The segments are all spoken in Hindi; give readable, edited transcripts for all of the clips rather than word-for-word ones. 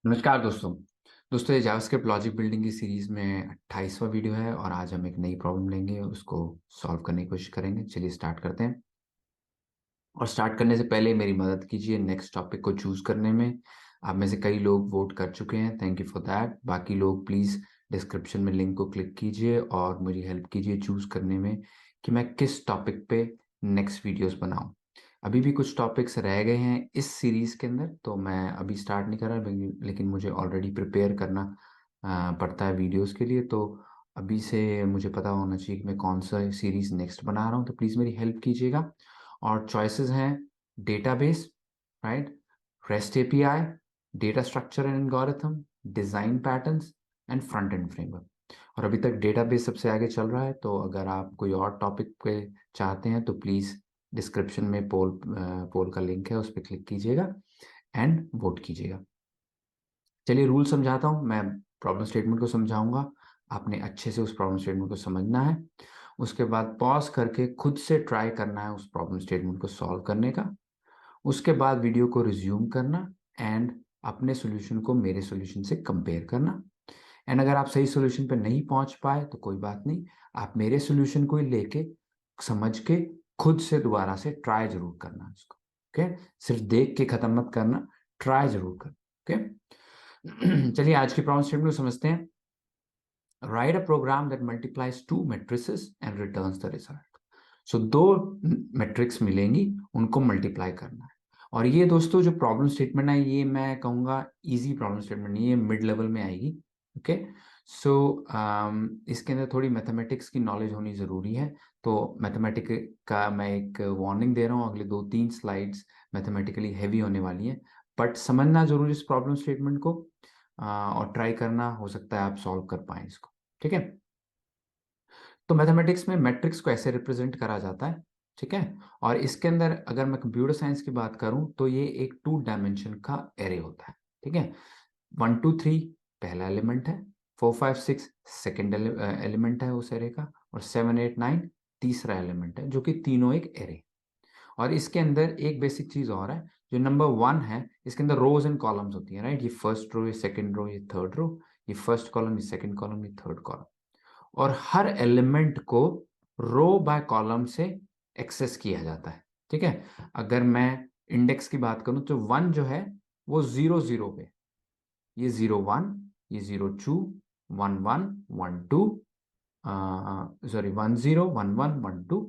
नमस्कार दोस्तों। ये जावास्क्रिप्ट लॉजिक बिल्डिंग की सीरीज में 28वां वीडियो है और आज हम एक नई प्रॉब्लम लेंगे, उसको सॉल्व करने की कोशिश करेंगे। चलिए स्टार्ट करते हैं। और स्टार्ट करने से पहले मेरी मदद कीजिए नेक्स्ट टॉपिक को चूज करने में। आप में से कई लोग वोट कर चुके हैं, थैंक यू फॉर दैट। बाकी लोग प्लीज़ डिस्क्रिप्शन में लिंक को क्लिक कीजिए और मुझे हेल्प कीजिए चूज करने में कि मैं किस टॉपिक पे नेक्स्ट वीडियोस बनाऊं। अभी भी कुछ टॉपिक्स रह गए हैं इस सीरीज के अंदर, तो मैं अभी स्टार्ट नहीं कर रहा, लेकिन मुझे ऑलरेडी प्रिपेयर करना पड़ता है वीडियोस के लिए। तो अभी से मुझे पता होना चाहिए कि मैं कौन सा सीरीज नेक्स्ट बना रहा हूँ, तो प्लीज़ मेरी हेल्प कीजिएगा। और चॉइसेस हैं database, right, rest API, data structure and algorithm, design patterns and front end framework. और अभी तक डेटाबेस सबसे आगे चल रहा है, तो अगर आप कोई और टॉपिक पे चाहते हैं तो प्लीज़ डिस्क्रिप्शन में पोल का लिंक है, उस पर क्लिक कीजिएगा एंड वोट कीजिएगा। चलिए रूल समझाता हूँ। मैं प्रॉब्लम स्टेटमेंट को समझाऊंगा, आपने अच्छे से उस प्रॉब्लम स्टेटमेंट को समझना है। उसके बाद पॉज करके खुद से ट्राई करना है उस प्रॉब्लम स्टेटमेंट को सॉल्व करने का। उसके बाद वीडियो को रिज्यूम करना एंड अपने सॉल्यूशन को मेरे सॉल्यूशन से कंपेयर करना। एंड अगर आप सही सॉल्यूशन पे नहीं पहुंच पाए तो कोई बात नहीं, आप मेरे सॉल्यूशन को ही लेके समझ के खुद से दोबारा से ट्राई जरूर करना इसको। ओके, सिर्फ देख के खत्म मत करना, ट्राई जरूर कर। ओके चलिए आज की प्रॉब्लम स्टेटमेंट को समझते हैं। Write a program that multiplies two matrices and returns the result. So दो मैट्रिक्स मिलेंगी, उनको मल्टीप्लाई करना है। और ये दोस्तों जो प्रॉब्लम स्टेटमेंट है, ये मैं कहूँगा इजी प्रॉब्लम स्टेटमेंट नहीं, ये मिड लेवल में आएगी। ओके, सो इसके अंदर थोड़ी मैथमेटिक्स की नॉलेज होनी ज़रूरी है। तो मैथमेटिक का मैं एक वार्निंग दे रहा हूँ, अगले 2-3 स्लाइड्स मैथमेटिकली हैवी होने वाली हैं, बट समझना जरूरी इस प्रॉब्लम स्टेटमेंट को। और ट्राई करना, हो सकता है आप सॉल्व कर पाएं इसको। ठीक है, तो मैथमेटिक्स में मैट्रिक्स को ऐसे रिप्रेजेंट करा जाता है। ठीक है, और इसके अंदर अगर मैं कंप्यूटर साइंस की बात करूं तो ये एक 2 डायमेंशन का एरे होता है। ठीक है, 1 2 3 पहला एलिमेंट है, 4 5 6 सेकेंड एलिमेंट है उस एरे का, और 7 8 9 तीसरा एलिमेंट है, जो कि तीनों एक एरे। और इसके अंदर एक बेसिक चीज और है, जो नंबर 1 है, इसके अंदर रोज एंड कॉलम्स होती है, राइट। ये फर्स्ट रो, ये सेकंड रो, ये थर्ड रो, ये फर्स्ट कॉलम, ये सेकंड कॉलम, ये थर्ड कॉलम। और हर एलिमेंट को रो बाय कॉलम से एक्सेस किया जाता है। ठीक है, अगर मैं इंडेक्स की बात करूं तो 1 जो है वो 0 0 पे, ये 0 1, ये 0 2, 1 1 1 2, सॉरी 1 0 1 1 1 2,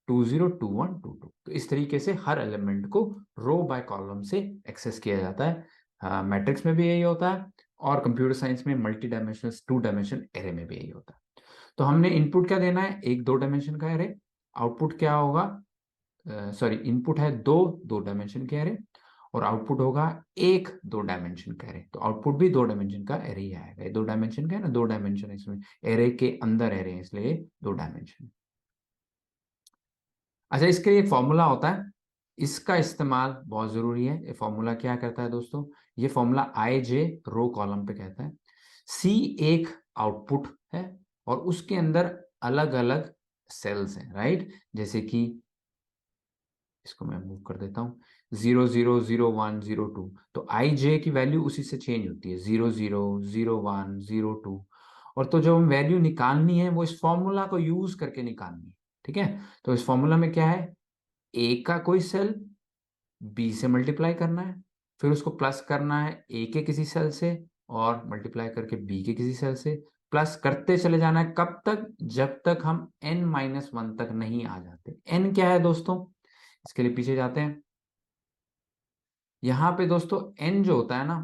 2 0 2 1 2 2। तो इस तरीके से हर एलिमेंट को रो बाय कॉलम से एक्सेस किया जाता है। मैट्रिक्स में भी यही होता है, और कंप्यूटर साइंस में मल्टी डायमेंशनल 2 डायमेंशन एरे में भी यही होता है। तो हमने इनपुट क्या देना है, एक 2 डायमेंशन का एरे। आउटपुट क्या होगा, सॉरी इनपुट है 2 2 डायमेंशन के एरे, और आउटपुट होगा एक 2 डायमेंशन का एरे। तो आउटपुट भी 2 डायमेंशन का एरे ही आएगा। ये 2 डायमेंशन का है ना, 2 डायमेंशन इसमें एरे के अंदर एरे है, इसलिए 2 डायमेंशन। अच्छा, इसके लिए फॉर्मूला होता है, इसका इस्तेमाल बहुत जरूरी है। ये फॉर्मूला क्या करता है दोस्तों, ये formula I J row column पे कहता है। सी एक आउटपुट है, और उसके अंदर अलग अलग सेल्स हैं, राइट। जैसे कि इसको मैं मूव कर देता हूँ, 0 0 0 1 0 2। तो आई जे की वैल्यू उसी से चेंज होती है, 0 0 0 1 0 2। और तो जो हम वैल्यू निकालनी है वो इस फॉर्मूला को यूज करके निकालनी है। ठीक है, तो इस फॉर्मूला में क्या है, ए का कोई सेल बी से मल्टीप्लाई करना है, फिर उसको प्लस करना है ए के किसी सेल से, और मल्टीप्लाई करके बी के किसी सेल से। प्लस करते चले जाना है, कब तक, जब तक हम n-1 तक नहीं आ जाते। n क्या है दोस्तों, इसके लिए पीछे जाते हैं। यहाँ पे दोस्तों n जो होता है ना,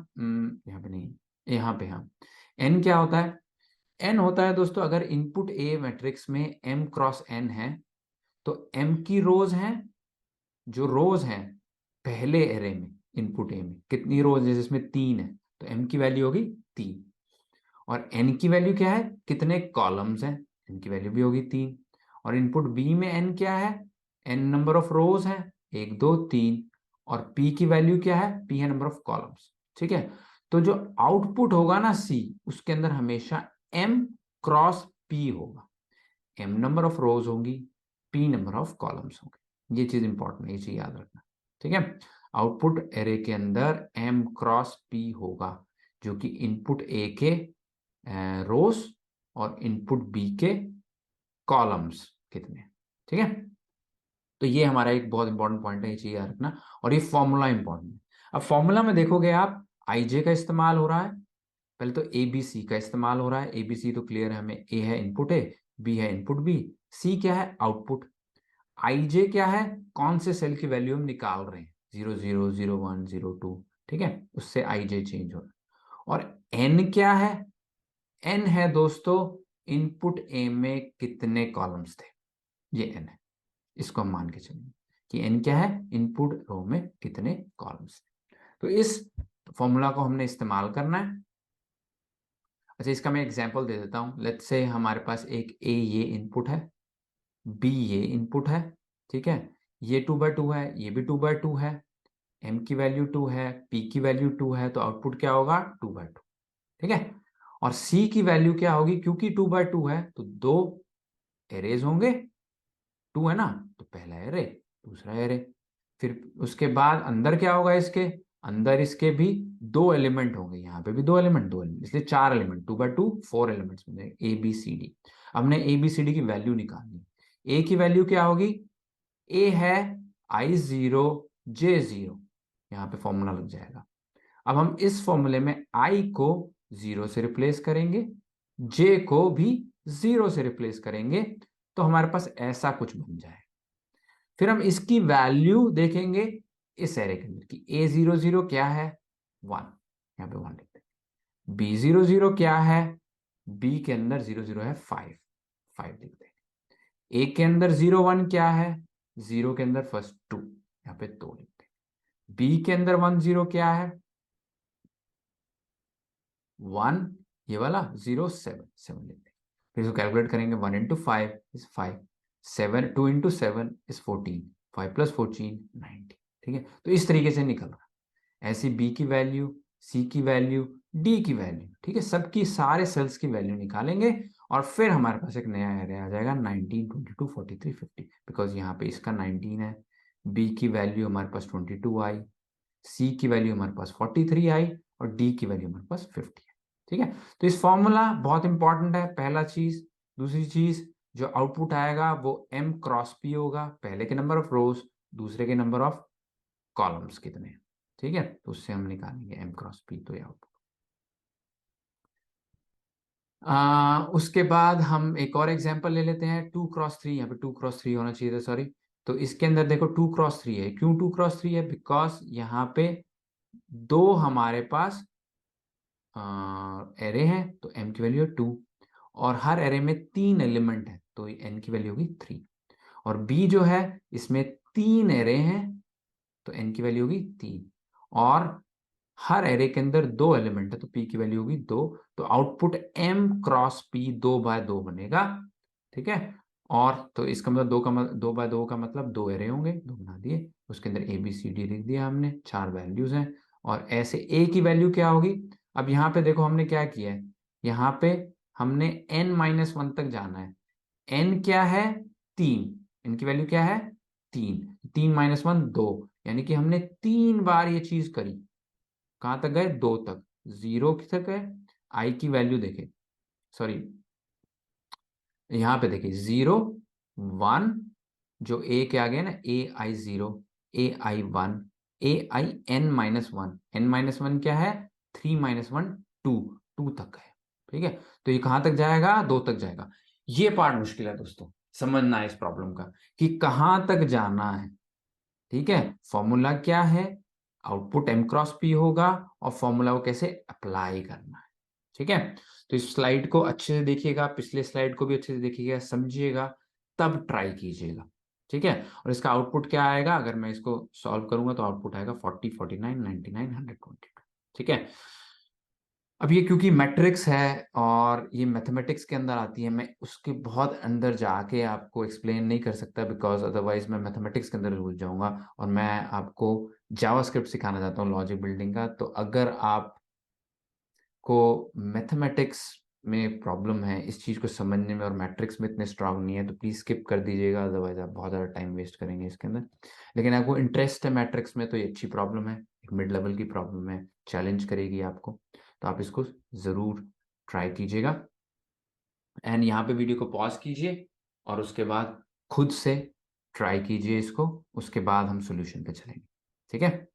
यहाँ पे नहीं, यहाँ पे, हाँ, n क्या होता है, n होता है दोस्तों, अगर इनपुट ए मैट्रिक्स में m क्रॉस n है, तो m की रोज हैं, जो रोज हैं पहले एरे में, इनपुट ए में कितनी रोज है, जिसमें 3 है, तो m की वैल्यू होगी 3। और n की वैल्यू क्या है, कितने कॉलम्स हैं, n की वैल्यू भी होगी 3। और इनपुट b में n क्या है, n नंबर ऑफ रोज है, 1 2 3। और p की वैल्यू क्या है, p है नंबर ऑफ कॉलम्स। ठीक है, तो जो आउटपुट होगा ना c, उसके अंदर हमेशा m क्रॉस p होगा। m नंबर ऑफ रोज होंगी, p नंबर ऑफ कॉलम्स होंगे। ये चीज इंपॉर्टेंट है, ये चीज याद रखना। ठीक है, आउटपुट एरे के अंदर m क्रॉस p होगा, जो कि इनपुट ए के रोज और इनपुट बी के कॉलम्स कितने, ठीक है। तो ये हमारा एक बहुत इंपॉर्टेंट पॉइंट है, ये चीज याद रखना। और ये फॉर्मूला इंपॉर्टेंट है। अब फॉर्मूला में देखोगे आप, आईजे का इस्तेमाल हो रहा है, पहले तो ए बी सी का इस्तेमाल हो रहा है। ए बी सी तो क्लियर है हमें, ए है इनपुट ए, बी है इनपुट बी, सी क्या है आउटपुट, आईजे क्या है कौन से सेल की वैल्यू हम निकाल रहे हैं, 0 0 0 1 0 2, ठीक है, उससे आईजे चेंज हो रहा है। और एन क्या है, एन है दोस्तों इनपुट ए में कितने कॉलम्स थे, ये एन है। इसको हम मान के चलेंगे कि एन क्या है, इनपुट रो में कितने कॉलम्स थे। तो इस फॉर्मूला को हमने इस्तेमाल करना है। अच्छा, इसका मैं एग्जांपल दे देता हूं। लेट्स से हमारे पास एक ए ये इनपुट है, बी ये इनपुट है, ठीक है, ये 2/2 है, ये भी 2/2 है, एम की वैल्यू 2 है, पी की वैल्यू 2 है, तो आउटपुट क्या होगा 2/2, ठीक है। और सी की वैल्यू क्या होगी, क्योंकि 2/2 है तो दो एरेज होंगे, 2 है ना, तो पहला एरे दूसरा एरे। फिर उसके बाद अंदर क्या होगा, इसके अंदर इसके भी दो एलिमेंट होंगे, यहाँ पे भी दो एलिमेंट, इसलिए 4 एलिमेंट, 2/2 4 एलिमेंट्स बनेंगे, ए बी सी डी। हमने ए बी सी डी की वैल्यू निकालनी। ए की वैल्यू क्या होगी, ए है I0 J0, यहाँ पे फॉर्मूला लग जाएगा। अब हम इस फॉर्मूले में I को 0 से रिप्लेस करेंगे, J को भी 0 से रिप्लेस करेंगे, तो हमारे पास ऐसा कुछ बन जाए। फिर हम इसकी वैल्यू देखेंगे इस एरे के अंदर कि A00 क्या है 1, यहाँ पे 1 लिखते हैं। B00 क्या है, B के अंदर 00 है 5, 5 लिखते हैं। ए के अंदर 0 1 क्या है, 0 के अंदर फर्स्ट 2, यहाँ पे 2 लिखते हैं। बी के अंदर 1 0 क्या है 1, ये वाला 0 7 7 लिखते हैं। फिर इसको कैलकुलेट करेंगे, 1 into 5 is 5, 7 2 into 7 is 14, 5 plus 14 90, ठीक है। तो इस तरीके से निकल रहा है। ऐसी बी की वैल्यू, सी की वैल्यू, डी की वैल्यू, ठीक है, सबकी सारे सेल्स की वैल्यू निकालेंगे और फिर हमारे पास एक नया एरे आ जाएगा 19 22 43 50, बिकॉज यहाँ पे इसका 19 है, बी की वैल्यू हमारे पास 22 आई, सी की वैल्यू हमारे पास 43 आई और डी की वैल्यू हमारे पास 50 है, ठीक है। तो इस फॉर्मूला बहुत इंपॉर्टेंट है, पहला चीज। दूसरी चीज, जो आउटपुट आएगा वो m क्रॉस p होगा, पहले के नंबर ऑफ रोज, दूसरे के नंबर ऑफ कॉलम्स कितने हैं, ठीक है, तो उससे हम निकालेंगे m क्रॉस p, तो ये आउटपुट। उसके बाद हम एक और एग्जांपल ले लेते हैं, 2 क्रॉस 3, यहाँ पे 2 क्रॉस 3 होना चाहिए था, सॉरी। तो इसके अंदर देखो 2 क्रॉस 3 है, क्यों 2 क्रॉस 3 है, बिकॉज यहाँ पे दो हमारे पास एरे हैं, तो m की वैल्यू है 2, और हर एरे में 3 एलिमेंट है, तो n की वैल्यू होगी 3। और b जो है, इसमें 3 एरे हैं, तो n की वैल्यू होगी 3, और हर एरे के अंदर 2 एलिमेंट है, तो p की वैल्यू होगी 2। तो आउटपुट m क्रॉस p 2/2 बनेगा, ठीक है। और तो इसका मतलब 2/2 का मतलब 2 एरे होंगे, 2 बना दिए, उसके अंदर ए बी सी डी लिख दिया हमने, 4 वैल्यूज हैं। और ऐसे a की वैल्यू क्या होगी, अब यहाँ पे देखो हमने क्या किया है, यहाँ पे हमने n-1 तक जाना है। n क्या है 3, n की वैल्यू क्या है 3, 3 - 1 2, यानी कि हमने 3 बार ये चीज करी, कहां तक गए 2 तक, 0 तक गए। आई की वैल्यू देखे, सॉरी यहाँ पे देखिए 0 1, जो ए के आगे है ना, AI0, AI1, AI n-1, n-1 क्या है 3 - 1 2, 2 तक है, ठीक है। तो ये कहां तक जाएगा 2 तक जाएगा। ये पार्ट मुश्किल है दोस्तों, समझना है इस प्रॉब्लम का कि कहां तक जाना है, ठीक है। फॉर्मूला क्या है, आउटपुट m क्रॉस p होगा, और फॉर्मूला को कैसे अप्लाई करना है, ठीक है। तो इस स्लाइड को अच्छे से देखिएगा, पिछले स्लाइड को भी अच्छे से देखिएगा, समझिएगा, तब ट्राई कीजिएगा, ठीक है। और इसका आउटपुट क्या आएगा, अगर मैं इसको सॉल्व करूंगा तो आउटपुट आएगा 40 49 99 122, ठीक है। अब ये क्योंकि मैट्रिक्स है और ये मैथमेटिक्स के अंदर आती है, मैं उसके बहुत अंदर जाके आपको एक्सप्लेन नहीं कर सकता, बिकॉज अदरवाइज मैं मैथमेटिक्स के अंदर घुस जाऊंगा, और मैं आपको जावास्क्रिप्ट सिखाना चाहता हूँ, लॉजिक बिल्डिंग का। तो अगर आप को मैथमेटिक्स में प्रॉब्लम है इस चीज़ को समझने में, और मैट्रिक्स में इतने स्ट्रांग नहीं है, तो प्लीज़ स्किप कर दीजिएगा, अदरवाइज आप बहुत ज़्यादा टाइम वेस्ट करेंगे इसके अंदर। लेकिन आपको इंटरेस्ट है मैट्रिक्स में, तो ये अच्छी प्रॉब्लम है, एक मिड लेवल की प्रॉब्लम है, चैलेंज करेगी आपको। तो आप इसको ज़रूर ट्राई कीजिएगा। एंड यहाँ पे वीडियो को पॉज कीजिए और उसके बाद खुद से ट्राई कीजिए इसको, उसके बाद हम सॉल्यूशन पे चलेंगे। ठीक है,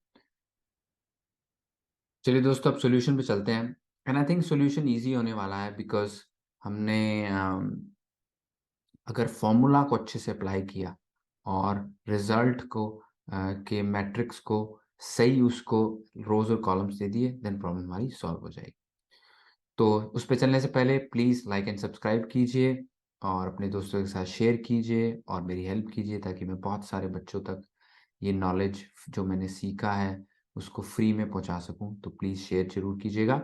चलिए दोस्तों अब सॉल्यूशन पे चलते हैं। And I think solution easy होने वाला है, बिकॉज हमने अगर फॉर्मूला को अच्छे से अप्लाई किया और रिजल्ट को के मैट्रिक्स को सही उसको रोज और कॉलम्स दे दिए, देन प्रॉब्लम हमारी सॉल्व हो जाएगी। तो उस पर चलने से पहले प्लीज़ लाइक एंड सब्सक्राइब कीजिए और अपने दोस्तों के साथ शेयर कीजिए और मेरी हेल्प कीजिए, ताकि मैं बहुत सारे बच्चों तक ये नॉलेज जो मैंने सीखा है उसको फ्री में पहुंचा सकूं। तो प्लीज़ शेयर जरूर कीजिएगा।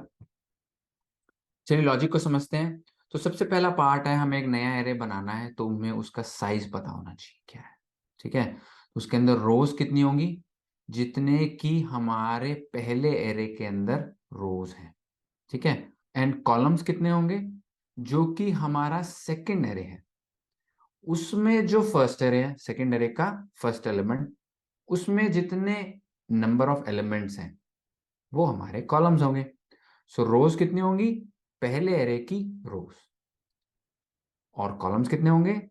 चलिए लॉजिक को समझते हैं। तो सबसे पहला पार्ट है, हमें एक नया एरे बनाना है तो हमें उसका साइज पता होना चाहिए क्या है। ठीक है, उसके अंदर रोज कितनी होंगी, जितने की हमारे पहले एरे के अंदर रोज हैं। ठीक है, एंड कॉलम्स कितने होंगे, जो कि हमारा सेकंड एरे है उसमें जो फर्स्ट एरे है, सेकंड एरे का फर्स्ट एलिमेंट, उसमें जितने नंबर ऑफ एलिमेंट्स हैं वो हमारे कॉलम्स होंगे। सो रोज कितनी होंगी, पहले एरे की रोज, और कॉलम्स कितने होंगे,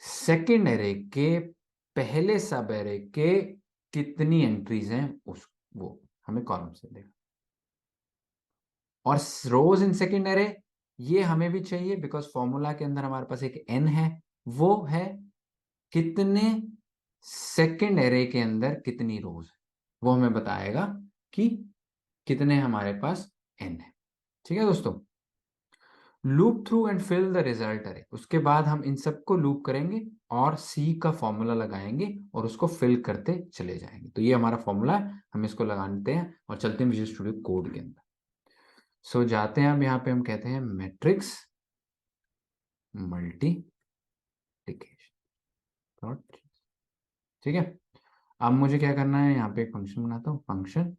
सेकंड एरे के पहले सब एरे के कितनी एंट्रीज हैं उस, वो हमें कॉलम से देगा। और रोज इन सेकंड एरे ये हमें भी चाहिए, बिकॉज फॉर्मूला के अंदर हमारे पास एक एन है, वो है कितने सेकंड एरे के अंदर कितनी रोज, वो हमें बताएगा कि कितने हमारे पास एन है। ठीक है दोस्तों, loop through and fill the result अरे, उसके बाद हम इन सबको लूप करेंगे और सी का फॉर्मूला लगाएंगे और उसको फिल करते चले जाएंगे। तो ये हमारा फॉर्मूला है, हम इसको लगाते हैं और चलते हैं विजुअल स्टूडियो कोड के अंदर। सो जाते हैं अब यहाँ पे, हम कहते हैं मैट्रिक्स मल्टीप्लिकेशन। ठीक है, अब मुझे क्या करना है, यहाँ पे एक फंक्शन बनाता हूँ, फंक्शन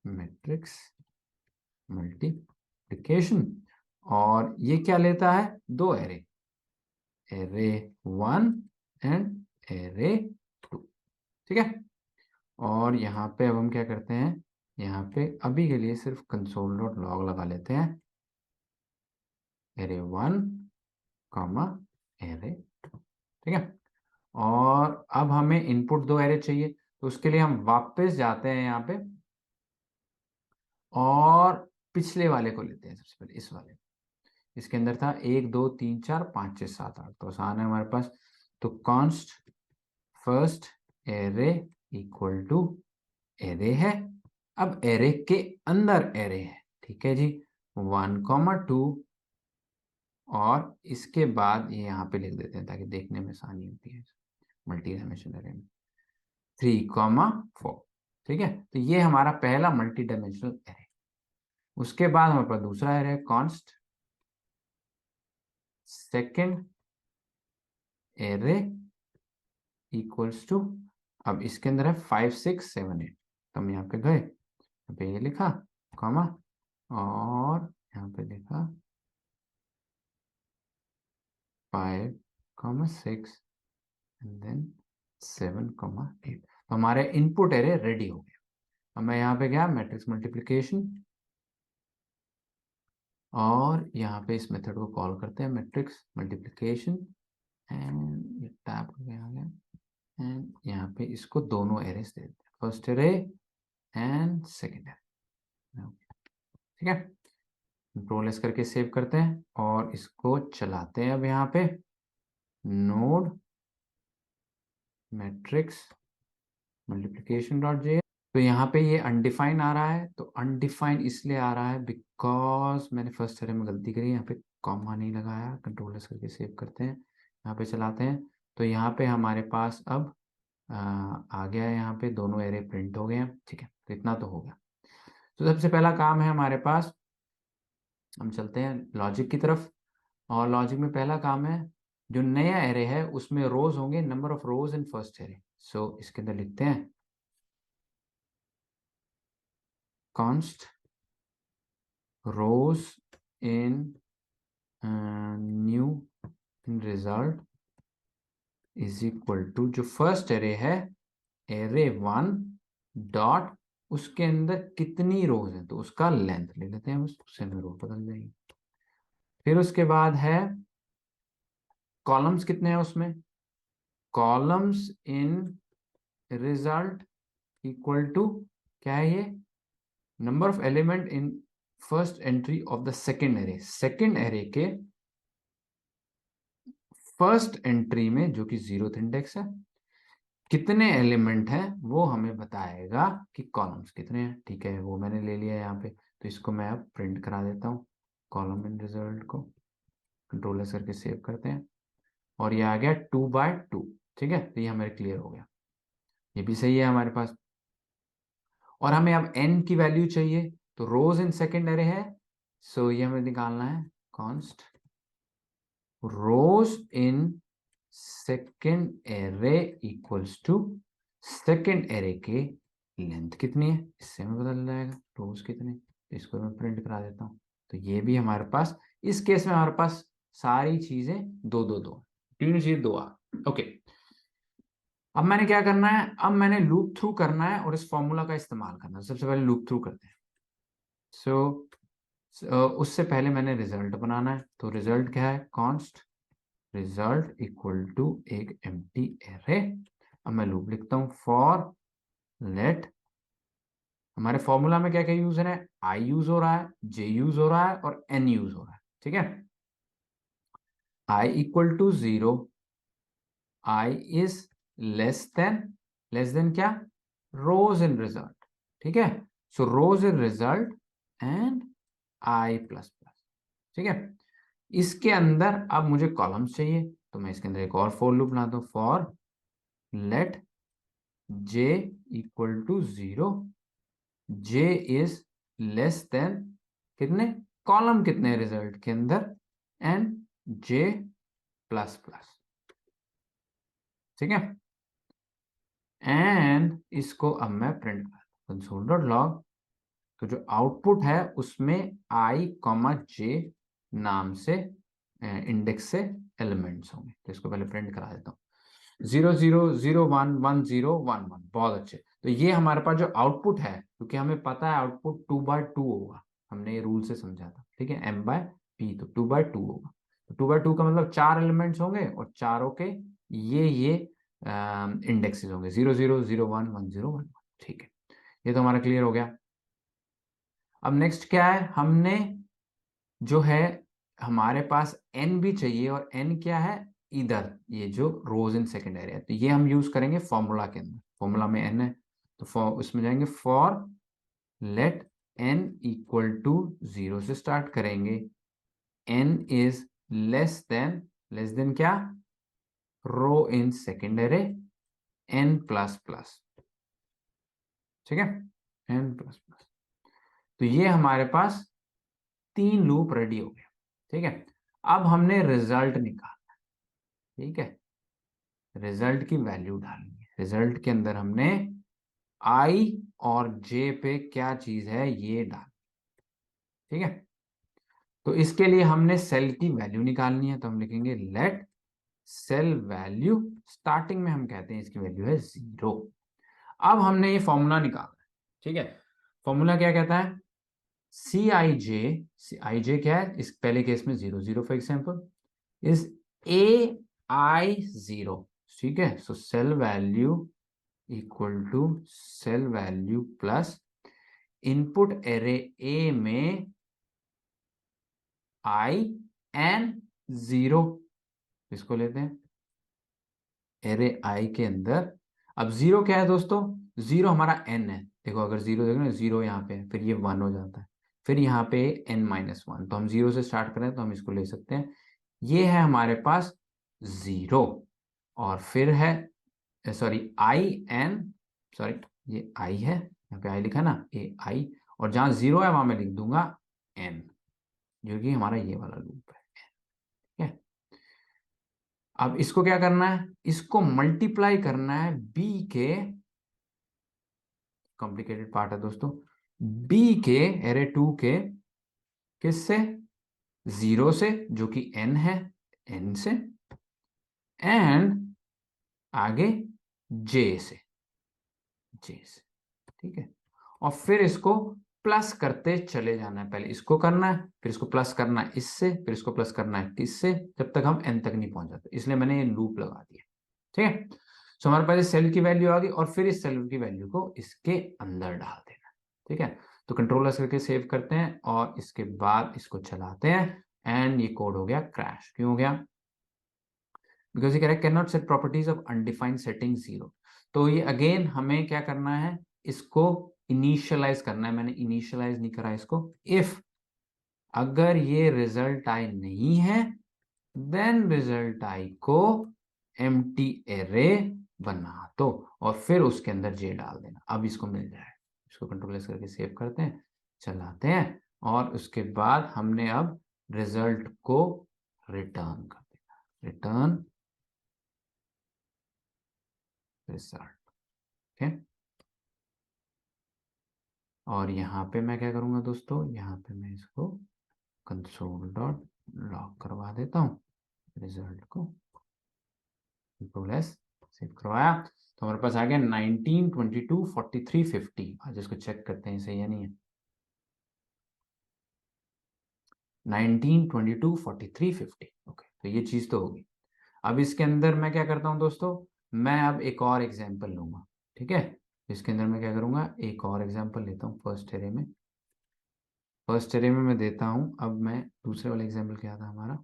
मैट्रिक्स मल्टीप्लिकेशन, और ये क्या लेता है, दो एरे, एरे 1 एंड एरे 2। ठीक है, और यहाँ पे अब हम क्या करते हैं, यहाँ पे अभी के लिए सिर्फ कंसोल डॉट लॉग लगा लेते हैं, एरे 1 कॉमा एरे 2। ठीक है, और अब हमें इनपुट दो एरे चाहिए, तो उसके लिए हम वापस जाते हैं यहाँ पे और पिछले वाले को लेते हैं, सबसे पहले इस वाले, इसके अंदर था 1 2 3 4 5 6 7 8, तो आसान है हमारे पास। तो const first array equal to array है, अब एरे के अंदर एरे है। ठीक है जी, 1 2, और इसके बाद ये यहाँ पे लिख देते हैं ताकि देखने में आसानी होती है, मल्टी डायमेंशनल एरे में 3 4। ठीक है, तो ये हमारा पहला मल्टी डायमेंशनल एरे। उसके बाद हमारे पास दूसरा array, const second array equals to, अब इसके अंदर है 5 6 7 8, तो हम यहाँ पे गए, यहाँ पे ये लिखा कॉमा, और यहाँ पे लिखा 5 6 एंड देन 7 8। तो हमारे इनपुट एरे रेडी हो गया। अब मैं यहाँ पे गया मैट्रिक्स मल्टीप्लिकेशन, और यहाँ पे इस मेथड को कॉल करते हैं मैट्रिक्स मल्टीप्लिकेशन, एंड ये टैब हो गया, आ गया, एंड यहाँ पे इसको दोनों एरेस दे देते हैं, first array and second array. ठीक है, कंट्रोल एस करके सेव करते हैं और इसको चलाते हैं। अब यहाँ पे node matrix multiplication dot J, तो यहाँ पे ये अनडिफाइन आ रहा है, तो अनडिफाइन इसलिए आ रहा है बिकॉज मैंने फर्स्ट एरे में गलती करी, यहाँ पे कॉमा नहीं लगाया। कंट्रोल एस करके सेव करते हैं, यहाँ पे चलाते हैं, तो यहाँ पे हमारे पास अब आ गया है, यहाँ पे दोनों एरे प्रिंट हो गए हैं। ठीक है, तो इतना तो हो गया। तो सबसे पहला काम है हमारे पास, हम चलते हैं लॉजिक की तरफ, और लॉजिक में पहला काम है, जो नया एरे है उसमें रोज होंगे, number of rows in first array. So इसके अंदर लिखते हैं const rows in new in result is equal to, जो फर्स्ट एरे है एरे 1 डॉट उसके अंदर कितनी रोज है, तो उसका लेंथ ले लेते हैं, उससे हमें रो बदल जाएगी। फिर उसके बाद है कॉलम्स कितने हैं उसमें, columns in result equal to क्या है ये, number of element in first entry of the second array, second array के फर्स्ट एंट्री में जो कि 0th इंडेक्स है, कितने एलिमेंट हैं वो हमें बताएगा कि कॉलम्स कितने हैं। ठीक है, वो मैंने ले लिया यहाँ पे, तो इसको मैं अब प्रिंट करा देता हूँ, कॉलम इन रिजल्ट को कंट्रोल एस करके सेव करते हैं, और ये आ गया 2/2। ठीक है, तो ये हमारे क्लियर हो गया, ये भी सही है हमारे पास। और हमें अब n की वैल्यू चाहिए, तो रोज इन सेकेंड एरे है, सो ये हमें निकालना है const rows in second array equals to second array के लेंथ कितनी है, इससे हमें बदल जाएगा रोज कितने, तो इसको मैं प्रिंट करा देता हूँ। तो ये भी हमारे पास, इस केस में हमारे पास सारी चीजें दो दो दो, तीन चीज दो आ। ओके, अब मैंने क्या करना है, अब मैंने लूप थ्रू करना है और इस फॉर्मूला का इस्तेमाल करना है। सबसे पहले लूप थ्रू करते हैं। सो उससे पहले मैंने रिजल्ट बनाना है, तो रिजल्ट क्या है, कॉन्स्ट रिजल्ट इक्वल टू एक एम्प्टी एरे। अब मैं लूप लिखता हूं, फॉर लेट, हमारे फॉर्मूला में क्या क्या यूज है, आई यूज हो रहा है, जे यूज हो रहा है और एन यूज हो रहा है। ठीक है, I equal to 0, I is less than क्या, रोज इन रिजल्ट। ठीक है, so rows in result and I plus plus. ठीक है, इसके अंदर अब मुझे कॉलम्स चाहिए, तो मैं इसके अंदर एक और फॉर लूप बनाता हूं, for let j equal to 0, j is less than कितने, कॉलम कितने रिजल्ट के अंदर, एंड j प्लस प्लस। ठीक है, एंड इसको अब मैं प्रिंट करता हूं कंसोल डॉट लॉग, तो जो आउटपुट है उसमें i कॉमा j नाम से इंडेक्स से एलिमेंट्स होंगे, तो इसको पहले प्रिंट करा देता हूँ, 0 0 0 1 1 0 1 1। बहुत अच्छे, तो ये हमारे पास जो आउटपुट है, क्योंकि हमें पता है आउटपुट 2/2 होगा, हमने ये रूल से समझा था। ठीक है, m/p, तो 2/2 होगा, तो 2/2 का मतलब 4 एलिमेंट्स होंगे और चारों के ये इंडेक्सेस होंगे, 0 0 0 1 1 0 1 1। ठीक है, ये तो हमारा क्लियर हो गया। अब नेक्स्ट क्या है, हमने जो है हमारे पास n भी चाहिए, और n क्या है, इधर ये जो रोज इन सेकेंड एरे है, तो ये हम यूज करेंगे फॉर्मूला के अंदर, फॉर्मूला में n है, तो उसमें जाएंगे for let n equal to 0 से स्टार्ट करेंगे, n इज लेस देन क्या, row in second array n plus plus. ठीक है, n प्लस प्लस, तो ये हमारे पास 3 लूप रेडी हो गया। ठीक है, अब हमने रिजल्ट निकाला। ठीक है, रिजल्ट की वैल्यू डालनी है, रिजल्ट के अंदर हमने आई और जे पे क्या चीज है ये डाल। ठीक है, तो इसके लिए हमने सेल की वैल्यू निकालनी है, तो हम लिखेंगे लेट सेल वैल्यू, स्टार्टिंग में हम कहते हैं इसकी वैल्यू है 0। अब हमने ये फॉर्मूला निकाला है। ठीक है, फॉर्मूला क्या कहता है, सी आई जे क्या है, इस पहले केस में 0 0 for example is A I 0। ठीक है, so cell value equal to cell value plus input array A में आई एन 0, इसको लेते हैं एरे आई के अंदर। अब 0 क्या है दोस्तों, 0 हमारा n है, देखो अगर 0 देखो ना, 0 यहाँ पे है, फिर ये 1 हो जाता है, फिर यहाँ पे n-1, तो हम 0 से स्टार्ट करें तो हम इसको ले सकते हैं, ये है हमारे पास 0, और फिर है सॉरी आई एन, सॉरी ये आई है, यहाँ पे आई लिखा ना, ए आई, और जहां 0 है वहां मैं लिख दूंगा n, जो कि हमारा ये वाला लूप है। ठीक है, अब इसको क्या करना है, इसको मल्टीप्लाई करना है बी के, कॉम्प्लिकेटेड पार्ट है दोस्तों, बी के एरे 2 के किससे, 0 से जो कि n है, n से, एंड आगे j से, j से। ठीक है, और फिर इसको प्लस करते चले जाना है। पहले इसको करना है, फिर इसको प्लस करना है इससे, फिर इसको प्लस करना है किससे, जब तक हम n तक नहीं पहुंच जाते। इसलिए मैंने ये लूप लगा दिया। ठीक है, सो हमारे पास इस सेल की वैल्यू आ गई और फिर इस सेल की वैल्यू को इसके अंदर डाल देना। ठीक है, तो कंट्रोलर करके सेव करते हैं और इसके बाद इसको चलाते हैं एंड ये कोड हो गया क्रैश। क्यों हो गया? बिकॉज ये कह रहा है can not set properties of undefined setting 0। तो ये अगेन हमें क्या करना है, इसको इनिशियलाइज करना है। मैंने इनिशियलाइज नहीं करा इसको। इफ अगर ये रिजल्ट आई नहीं है देन रिजल्ट आई को एम्प्टी एरे बना दो और फिर उसके अंदर जे डाल देना। अब इसको मिल जाए। इसको कंट्रोल एस करके सेव करते हैं, चलाते हैं और उसके बाद हमने अब रिजल्ट को रिटर्न कर देना। Return result. ठीक है, और यहाँ पे मैं क्या करूंगा दोस्तों, यहाँ पे मैं इसको कंसोल डॉट लॉग करवा देता हूँ रिजल्ट को। कंट्रोल एस सेव करवाया तो हमारे पास आ गया 19, 22, 43, 50। आज इसको चेक करते हैं सही है नहीं है। 19, 22, 43, 50। ओके, तो ये चीज तो होगी। अब इसके अंदर मैं क्या करता हूँ दोस्तों, मैं अब एक और एग्जाम्पल लूंगा। ठीक है, इसके अंदर मैं क्या करूंगा, एक और एग्जाम्पल लेता हूँ फर्स्ट एरे में। फर्स्ट एरे में मैं देता हूँ, अब मैं दूसरे वाला एग्जाम्पल क्या था हमारा,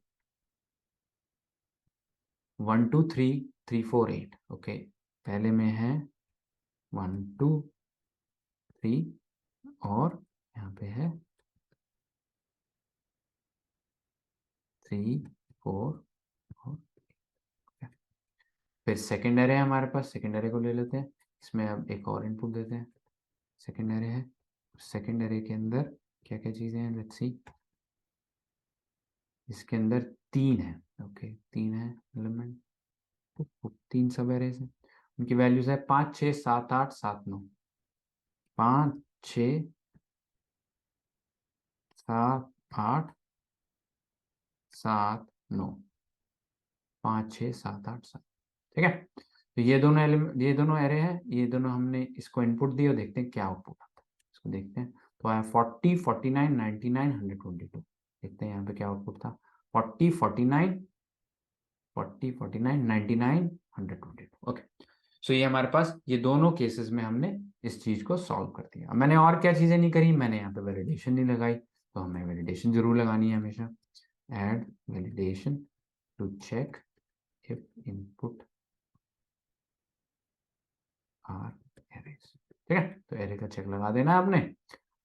1 2 3 3 4 8। ओके, पहले में है 1 2 3 और यहाँ पे है 3 4 और फिर सेकेंड एरे है हमारे पास। सेकेंड एरे को ले लेते हैं, इसमें अब एक और इनपुट देते हैं। सेकेंड एरे है, सेकेंड एरे के अंदर क्या क्या चीजें हैं, लेट्स सी। इसके अंदर 3 है। ओके, 3 है एलिमेंट, तीन सब एरेज है। उनकी वैल्यूज है 5 6 7 8 7 9। 5 6 7 8 7 9। 5 6 7 8 7। ठीक है, तो ये दोनों एलिमेंट, ये दोनों एरे हैं, ये दोनों हमने इसको इनपुट दिए और देखते हैं क्या आउटपुट आता है। इसको देखते हैं, तो आया 40 49 99 122। देखते हैं यहाँ पे क्या आउटपुट था। 40 49 40 49 99 122। ओके, सो ये हमारे पास ये दोनों केसेस में हमने इस चीज को सॉल्व कर दिया। मैंने और क्या चीजें नहीं करी, मैंने यहाँ पे वैलिडेशन नहीं लगाई, तो हमें वैलिडेशन जरूर लगानी है हमेशा। Add validation to check if input are arrays. ठीक है, तो एरे का चेक लगा देना है आपने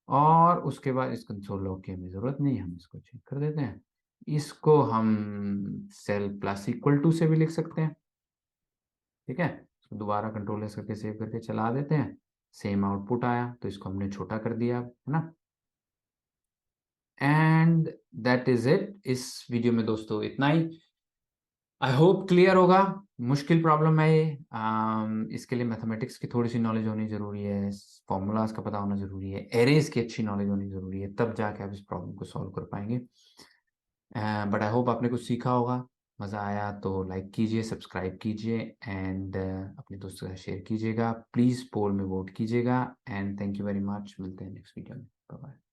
और उसके बाद इस कंसोल लॉग की हमें जरूरत नहीं है, हम इसको चेक कर देते हैं। इसको हम सेल प्लस इक्वल टू से भी लिख सकते हैं। ठीक है, इसको दोबारा कंट्रोल एस करके सेव करके चला देते हैं। सेम आउटपुट आया तो इसको हमने छोटा कर दिया, है ना। And that is it. इस वीडियो में दोस्तों इतना ही। आई होप क्लियर होगा। मुश्किल प्रॉब्लम है ये। इसके लिए मैथमेटिक्स की थोड़ी सी नॉलेज होनी जरूरी है, फॉर्मूलाज का पता होना जरूरी है, एरेज की अच्छी नॉलेज होनी जरूरी है, तब जाके आप इस प्रॉब्लम को सॉल्व कर पाएंगे। बट आई होप आपने कुछ सीखा होगा। मज़ा आया तो लाइक कीजिए, सब्सक्राइब कीजिए एंड अपने दोस्तों के साथ शेयर कीजिएगा। प्लीज़ पोल में वोट कीजिएगा and thank you very much. मिलते हैं नेक्स्ट वीडियो में। Bye bye.